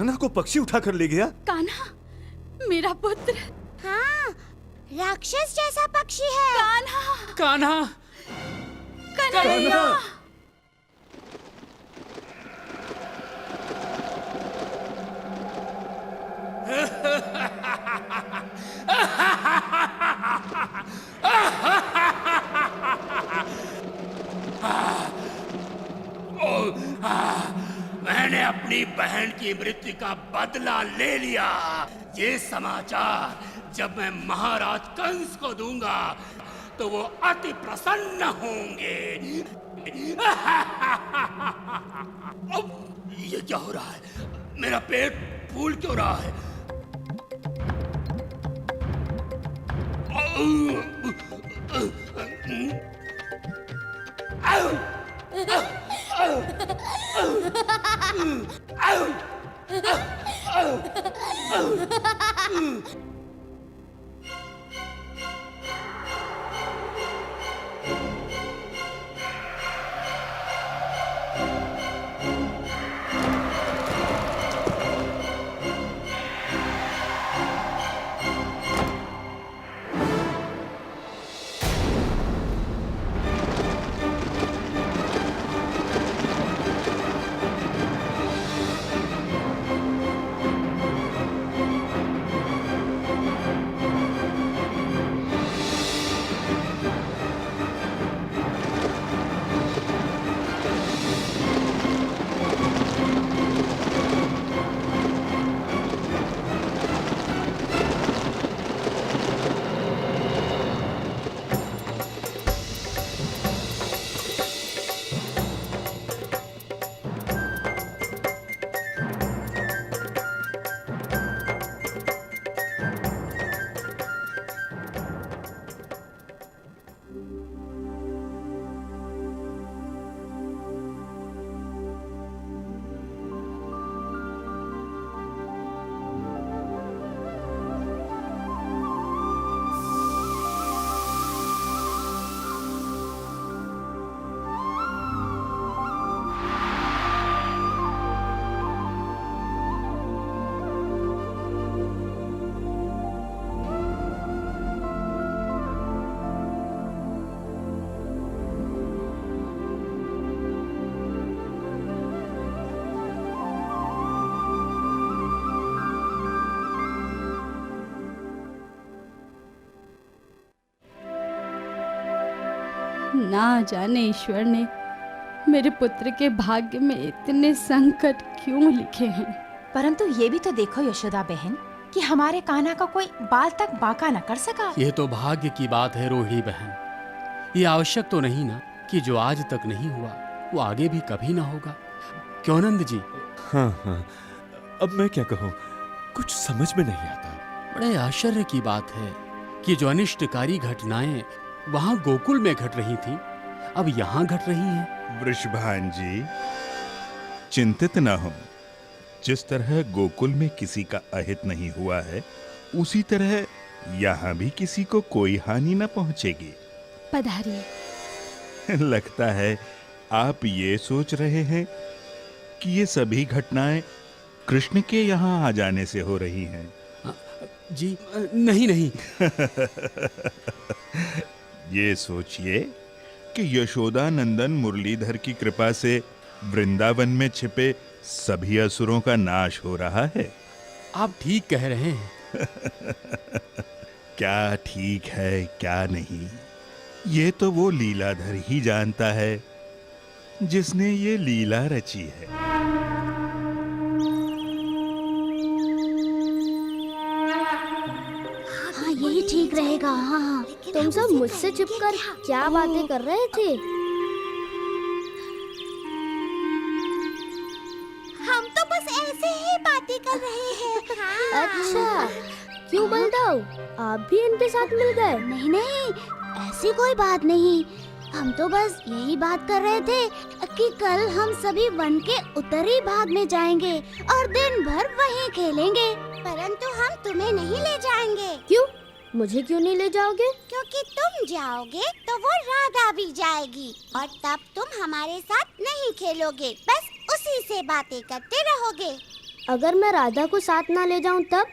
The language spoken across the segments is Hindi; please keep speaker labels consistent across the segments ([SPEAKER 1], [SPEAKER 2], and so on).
[SPEAKER 1] कान्हा को पक्षी उठाकर ले गया?
[SPEAKER 2] कान्हा, मेरा पुत्र।
[SPEAKER 3] हाँ, राक्षस जैसा पक्षी है।
[SPEAKER 2] कान्हा,
[SPEAKER 4] कान्हा,
[SPEAKER 2] कन्हैया।
[SPEAKER 4] मैंने अपनी बहन की मृत्यु का बदला ले लिया। ये समाचार जब मैं महाराज कंस को दूंगा तो वो अति प्रसन्न होंगे। ये क्या हो रहा है? मेरा पेट फूल क्यों रहा है?
[SPEAKER 2] ना जाने ईश्वर ने मेरे पुत्र के भाग्य में इतने संकट क्यों लिखे हैं।
[SPEAKER 3] परंतु ये भी तो देखो यशोदा बहन कि हमारे कान्हा का कोई बाल तक बांका न कर सका।
[SPEAKER 4] ये तो भाग्य की बात है रोहिणी बहन। ये आवश्यक तो नहीं ना कि जो आज तक नहीं हुआ वो आगे भी कभी ना होगा। क्यों नंद जी?
[SPEAKER 1] हाँ हाँ, अब मैं क्या कहूँ, कुछ समझ में नहीं आता।
[SPEAKER 4] बड़े आश्चर्य की बात है कि जो अनिष्टकारी घटनाएं वहां गोकुल में घट रही थी अब यहाँ घट रही हैं।
[SPEAKER 5] वृषभान जी, चिंतित न हो। जिस तरह गोकुल में किसी का अहित नहीं हुआ है, उसी तरह यहाँ भी किसी को कोई हानि न पहुंचेगी।
[SPEAKER 2] पधारिए।
[SPEAKER 5] लगता है आप ये सोच रहे हैं कि ये सभी घटनाएं कृष्ण के यहाँ आ जाने से हो रही हैं।
[SPEAKER 4] जी नहीं नहीं।
[SPEAKER 5] ये सोचिए कि यशोदा नंदन मुरलीधर की कृपा से वृंदावन में छिपे सभी असुरों का नाश हो रहा है।
[SPEAKER 4] आप ठीक कह रहे हैं।
[SPEAKER 5] क्या ठीक है क्या नहीं, ये तो वो लीलाधर ही जानता है जिसने ये लीला रची है।
[SPEAKER 6] हाँ, यही ठीक रहेगा। हाँ, तुम सब मुझसे छिपकर क्या बातें कर रहे थे?
[SPEAKER 3] हम तो बस ऐसे ही बातें कर रहे हैं। हाँ।
[SPEAKER 6] अच्छा, क्यों बलदाऊ, आप भी इनके साथ मिल गए?
[SPEAKER 3] नहीं नहीं, ऐसी कोई बात नहीं। हम तो बस यही बात कर रहे थे कि कल हम सभी वन के उत्तरी भाग में जाएंगे और दिन भर वहीं खेलेंगे। परंतु हम तुम्हें नहीं ले जाएंगे।
[SPEAKER 6] क्यों? मुझे क्यों नहीं ले जाओगे?
[SPEAKER 3] क्योंकि तुम जाओगे तो वो राधा भी जाएगी और तब तुम हमारे साथ नहीं खेलोगे, बस उसी से बातें करते रहोगे।
[SPEAKER 6] अगर मैं राधा को साथ ना ले जाऊं तब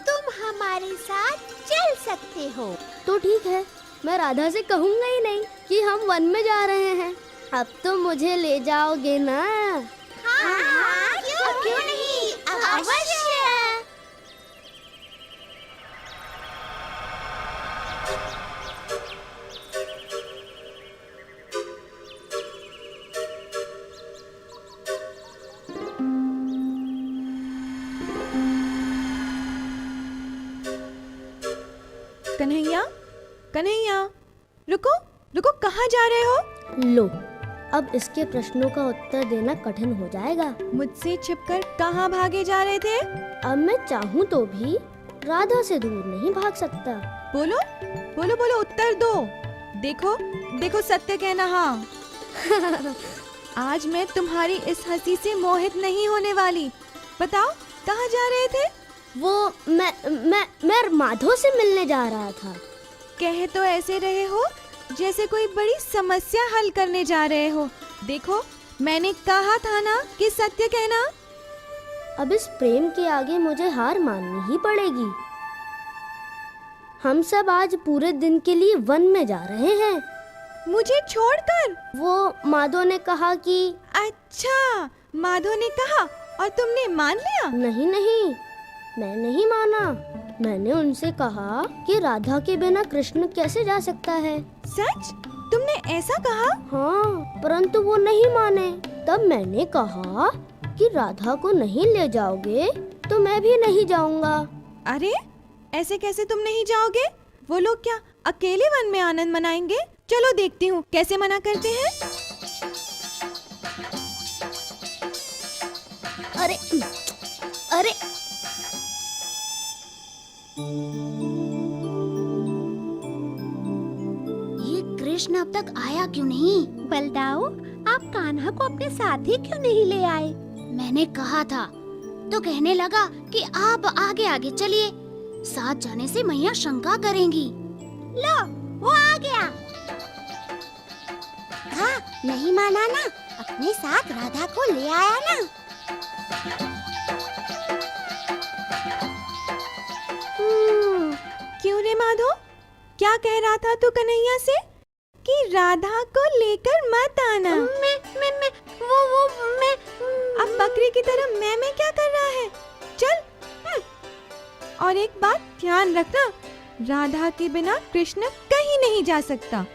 [SPEAKER 3] तुम हमारे साथ चल सकते हो।
[SPEAKER 6] तो ठीक है, मैं राधा से कहूंगा ही नहीं कि हम वन में जा रहे हैं। अब तो मुझे ले जाओगे ना?
[SPEAKER 3] हाँ, क्यों नहीं, अवश्य।
[SPEAKER 7] कन्हैया, कन्हैया, रुको रुको, कहाँ जा रहे हो?
[SPEAKER 6] लो, अब इसके प्रश्नों का उत्तर देना कठिन हो जाएगा।
[SPEAKER 7] मुझसे छिपकर कहाँ भागे जा रहे थे?
[SPEAKER 6] अब मैं चाहूँ तो भी राधा से दूर नहीं भाग सकता।
[SPEAKER 7] बोलो बोलो बोलो, उत्तर दो। देखो देखो, सत्य कहना। हाँ आज मैं तुम्हारी इस हंसी से मोहित नहीं होने वाली। बताओ, कहाँ जा रहे थे?
[SPEAKER 6] वो मैं माधव से मिलने जा रहा था।
[SPEAKER 7] कह तो ऐसे रहे हो जैसे कोई बड़ी समस्या हल करने जा रहे हो। देखो, मैंने कहा था ना कि सत्य कहना।
[SPEAKER 6] अब इस प्रेम के आगे मुझे हार माननी ही पड़ेगी। हम सब आज पूरे दिन के लिए वन में जा रहे हैं।
[SPEAKER 7] मुझे छोड़कर?
[SPEAKER 6] वो माधव ने कहा कि
[SPEAKER 7] अच्छा, माधव ने कहा और तुमने मान लिया?
[SPEAKER 6] नहीं नहीं, मैं नहीं माना। मैंने उनसे कहा कि राधा के बिना कृष्ण कैसे जा सकता है।
[SPEAKER 7] सच? तुमने ऐसा कहा?
[SPEAKER 6] हाँ, परंतु वो नहीं माने। तब मैंने कहा कि राधा को नहीं ले जाओगे तो मैं भी नहीं जाऊंगा।
[SPEAKER 7] अरे, ऐसे कैसे तुम नहीं जाओगे? वो लोग क्या अकेले वन में आनंद मनाएंगे? चलो देखती हूँ कैसे मना करते हैं।
[SPEAKER 6] अरे अरे,
[SPEAKER 3] ये कृष्ण अब तक आया क्यों नहीं? बलदाऊ, आप कान्हा को अपने साथ ही क्यों नहीं ले आए? मैंने कहा था तो कहने लगा कि आप आगे आगे चलिए, साथ जाने से मैया शंका करेंगी। लो, वो आ गया। हाँ, नहीं माना ना, अपने साथ राधा को ले आया ना।
[SPEAKER 7] क्यों रे माधव, क्या कह रहा था तू कन्हैया से कि राधा को लेकर मत आना?
[SPEAKER 3] मैं
[SPEAKER 7] अब बकरी की तरह मैं क्या कर रहा है? चल। और एक बात ध्यान रखना, राधा के बिना कृष्ण कहीं नहीं जा सकता।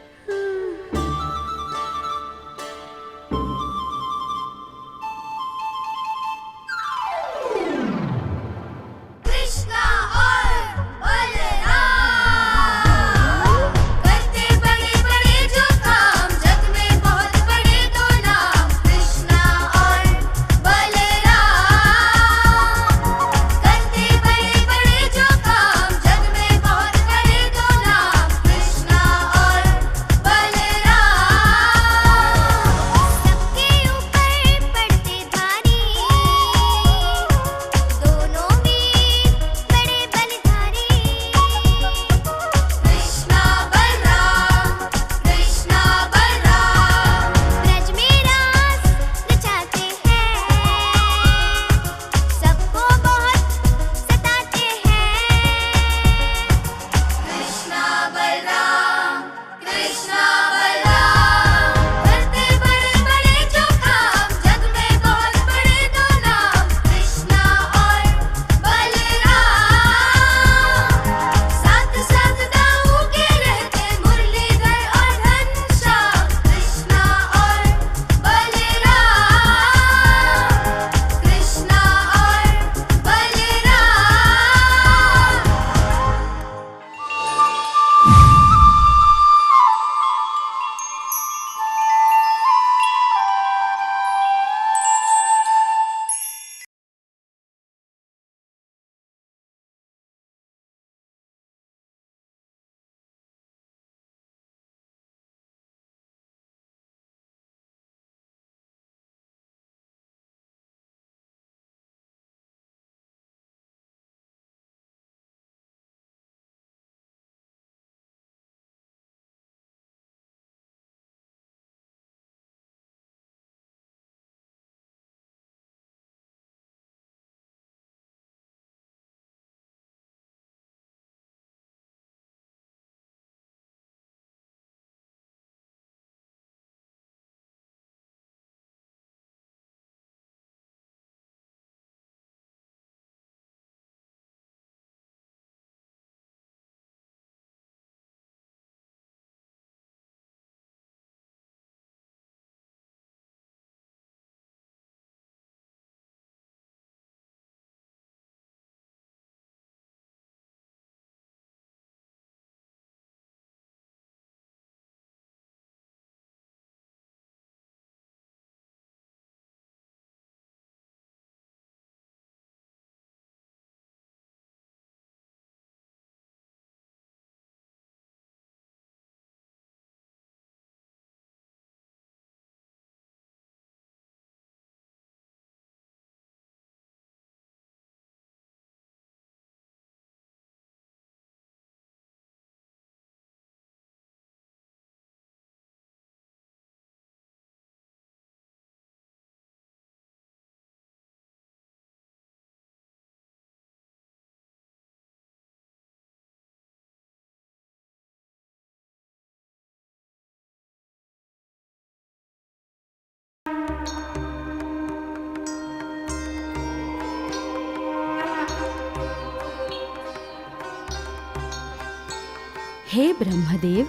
[SPEAKER 2] हे ब्रह्मदेव,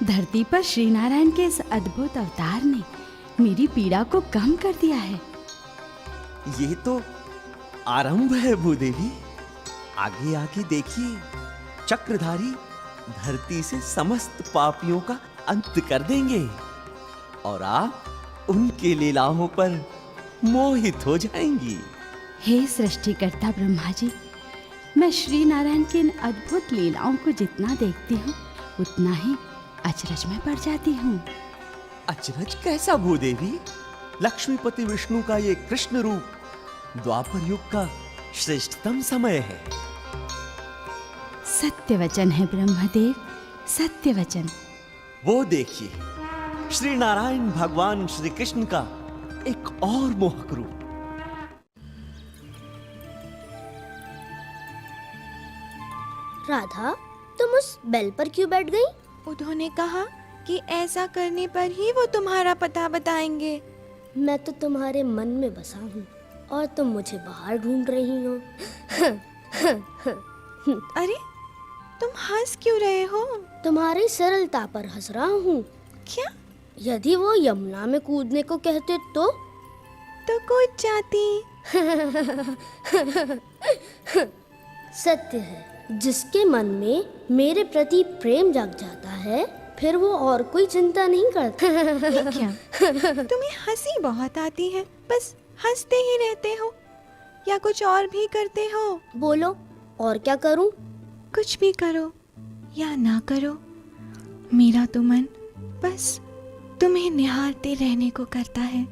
[SPEAKER 2] धरती पर श्री नारायण के इस अद्भुत अवतार ने मेरी पीड़ा को कम कर दिया है।
[SPEAKER 8] ये तो आरंभ है भूदेवी। आगे आगे देखिए, चक्रधारी धरती से समस्त पापियों का अंत कर देंगे और आप उनके लीलाओं पर मोहित हो जाएंगी।
[SPEAKER 2] हे सृष्टिकर्ता ब्रह्मा जी, मैं श्री नारायण की इन अद्भुत लीलाओं को जितना देखती हूँ उतना ही अचरज में पड़ जाती हूँ।
[SPEAKER 8] अचरज कैसा भूदेवी? लक्ष्मीपति विष्णु का ये कृष्ण रूप द्वापर युग का श्रेष्ठतम समय है।
[SPEAKER 2] सत्य वचन है ब्रह्मदेव, सत्य वचन।
[SPEAKER 8] वो देखिए, श्री नारायण भगवान श्री कृष्ण का एक और मोहक रूप।
[SPEAKER 6] राधा, तुम उस बेल पर क्यों बैठ गई?
[SPEAKER 7] उन्होंने कहा कि ऐसा करने पर ही वो तुम्हारा पता बताएंगे।
[SPEAKER 6] मैं तो तुम्हारे मन में बसा हूँ और तुम मुझे बाहर ढूंढ रही हो।
[SPEAKER 7] अरे, तुम हंस क्यों रहे हो?
[SPEAKER 6] तुम्हारी सरलता पर हंस रहा हूँ।
[SPEAKER 7] क्या?
[SPEAKER 6] यदि वो यमुना में कूदने को कहते तो
[SPEAKER 7] कूद जाती।
[SPEAKER 6] सत्य है, जिसके मन में मेरे प्रति प्रेम जग जाता है फिर वो और कोई चिंता नहीं करता।
[SPEAKER 7] ये क्या? तुम्हें हंसी बहुत आती है, बस हंसते ही रहते हो या कुछ और भी करते हो?
[SPEAKER 6] बोलो, और क्या करूं?
[SPEAKER 7] कुछ भी करो या ना करो, मेरा तो मन बस तुम्हें निहारते रहने को करता है।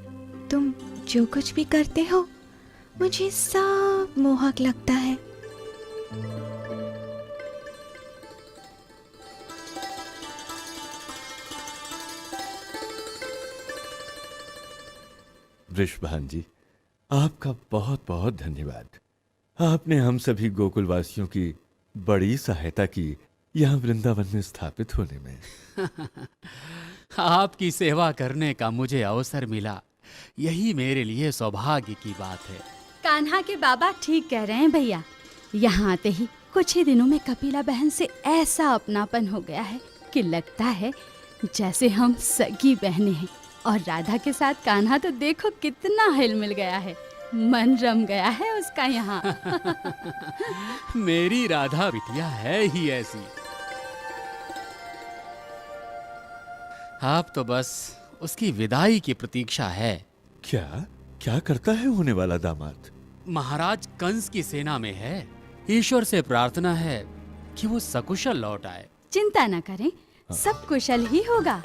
[SPEAKER 7] तुम जो कुछ भी करते हो मुझे सब मोहक लगता है।
[SPEAKER 1] वृषभान जी, आपका बहुत बहुत धन्यवाद। आपने हम सभी गोकुलवासियों की बड़ी सहायता की यहाँ वृंदावन में स्थापित होने में।
[SPEAKER 9] आपकी सेवा करने का मुझे अवसर मिला, यही मेरे लिए सौभाग्य की बात है।
[SPEAKER 2] कान्हा के बाबा ठीक कह रहे हैं भैया। यहाँ आते ही कुछ ही दिनों में कपिला बहन से ऐसा अपनापन हो गया है कि लगता है जैसे हम सगी बहनें हैं। और राधा के साथ कान्हा तो देखो कितना हिल मिल गया है, मन रम गया है उसका यहाँ।
[SPEAKER 9] मेरी राधा बिटिया है ही ऐसी। आप तो बस उसकी विदाई की प्रतीक्षा है।
[SPEAKER 1] क्या क्या करता है होने वाला दामाद?
[SPEAKER 9] महाराज कंस की सेना में है। ईश्वर से प्रार्थना है कि वो सकुशल लौट आए।
[SPEAKER 2] चिंता न करें, सब कुशल ही होगा।